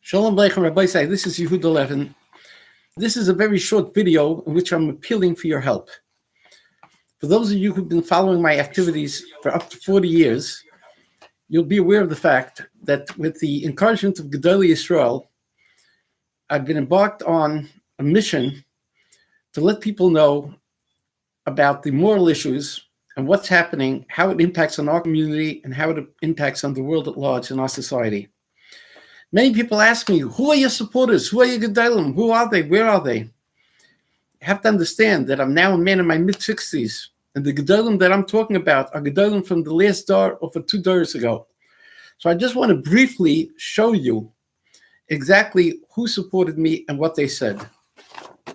Shalom Aleichem, Rabbi Say. This is Yehuda Levin. This is a very short video in which I'm appealing for your help. For those of you who've been following my activities for up to 40 years, you'll be aware of the fact that with the encouragement of Gedolei Yisrael, I've been embarked on a mission to let people know about the moral issues and what's happening, how it impacts on our community, and how it impacts on the world at large in our society. Many people ask me, who are your supporters? Who are your Gedolim? Who are they? Where are they? You have to understand that I'm now a man in my mid-60s, and the Gedolim that I'm talking about are Gedolim from the last door or for 2 doors ago. So I just want to briefly show you exactly who supported me and what they said.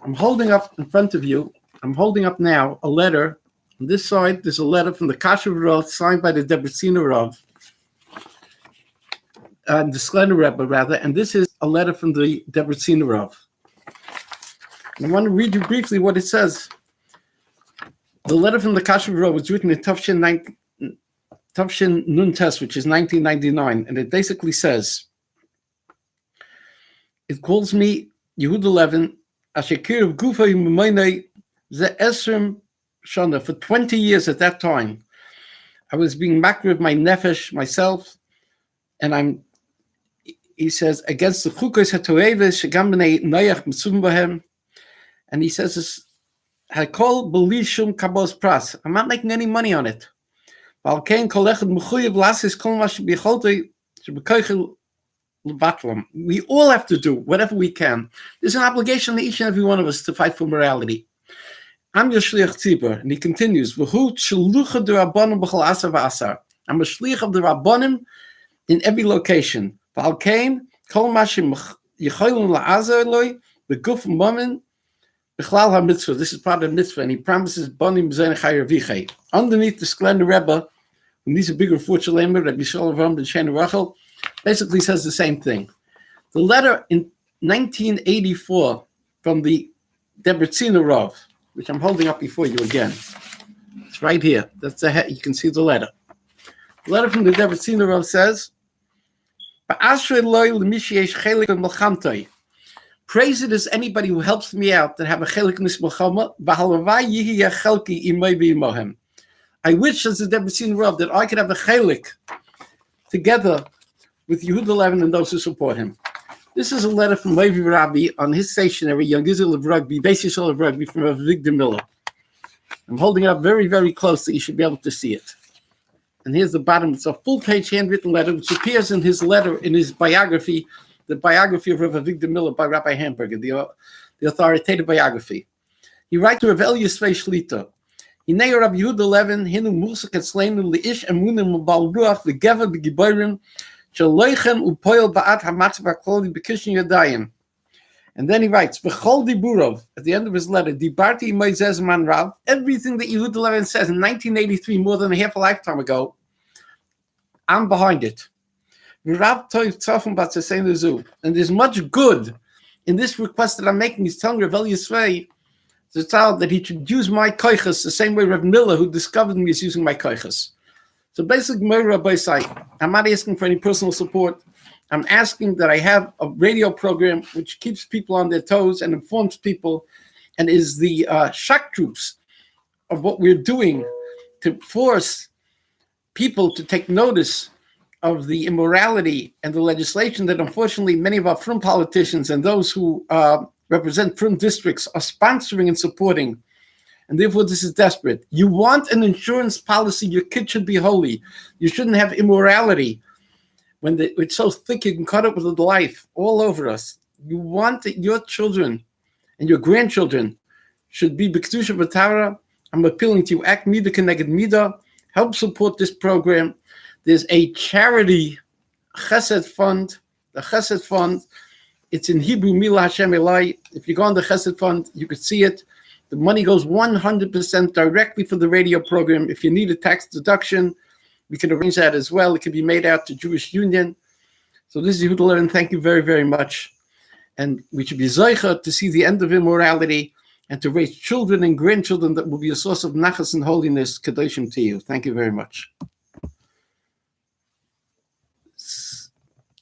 I'm holding up in front of you, I'm holding up now a letter. On this side, there's a letter from the Kasher Rav signed by the Debreciner Rav. The Sklender Rebbe, rather, and this is a letter from the Debreciner Rav. I want to read you briefly what it says. The letter from the Kasher Rav was written in Tafshin Nun Tes, which is 1999, and it basically says, it calls me Yehuda Levin, Ashekir of Gufa Yimaynei Ze Esrim Shana. For 20 years at that time, I was being makriv of my nefesh, myself, and he says, against the Chukos HaToreves, Shegam B'nei Noach Mitzvim B'hem, and he says this, Hakol B'li Shum Kabos Pras. I'm not making any money on it. Val Kein Kol Echad Mechuyev Lasis Kol Ma Shebicholtei Shebekoichel Lebatlam. We all have to do whatever we can. There's an obligation to each and every one of us to fight for morality. I'm your shliach tzibur, and he continues, V'hu Shelucha D'Rabbanim B'chol Asar V'Asar. I'm a shliach of the Rabbanim in every location. V'alkein Kol Ma Sheyicholim La'azar Eloi B'guf Momin B'chlal HaMitzvah. This is part of the mitzvah, and he promises Bonim B'zein Chayir V'chei. Underneath the Sklender Rebbe, who needs a bigger fortune, Rabbi Yisrael Avram Ben Shana Rachel, basically says the same thing. The letter in 1984 from the Debreciner Rav, which I'm holding up before you again. It's right here. That's the head. You can see the letter. The letter from the Debreciner Rav says, praise it as anybody who helps me out that have a chelik nismachama. I wish, as the Debreciner Rav, that I could have a chelik together with Yehuda Levin and those who support him. This is a letter from Levi Rabbi on his stationery, Young Israel of Rugby, Beis Yisrael of Rugby, from Rav Victor Miller. I'm holding it up very, very close so you should be able to see it. And here's the bottom. It's a full-page handwritten letter, which appears in his letter, in his biography, the biography of Rav Victor Miller by Rabbi Hamburger, the authoritative biography. He writes to Rav Elias Svei Shlita, Hinei Rav Yehuda Levin, Hinu Musak Etzleinu, Leish Emunim Ubal Ruach, V'Geva B'Giborim, Shaloichem Upoil Ba'at Hamatzav HaKloli B'Kishin Yadayim. And then he writes, B'chol Diburov, at the end of his letter, Dibarti Imay Zezman Rav, everything that Yehuda Levin says in 1983, more than a half a lifetime ago, I'm behind it. And there's much good in this request that I'm making. He's telling Rav Elias Svei that he should use my koiches the same way Rav Miller, who discovered me, is using my koiches. So basically, I'm not asking for any personal support. I'm asking that I have a radio program which keeps people on their toes and informs people and is the shock troops of what we're doing to force people to take notice of the immorality and the legislation that unfortunately many of our frum politicians and those who represent frum districts are sponsoring and supporting. And therefore, this is desperate. You want an insurance policy, your kid should be holy. You shouldn't have immorality. When it's so thick, you can cut it with a life all over us. You want that your children and your grandchildren should be B'Kedusha B'Tara. I'm appealing to you, act Mida Keneged Mida. Help support this program. There's a charity Chesed Fund. The Chesed Fund, it's in Hebrew, Mila Hashem Elai. If you go on the Chesed Fund, you could see it. The money goes 100% directly for the radio program. If you need a tax deduction, we can arrange that as well. It can be made out to Jewish Union. So this is Yehuda Levin. Thank you very, very much. And we should be zeicha to see the end of immorality and to raise children and grandchildren that will be a source of nachas and holiness, kadoshim to you. Thank you very much.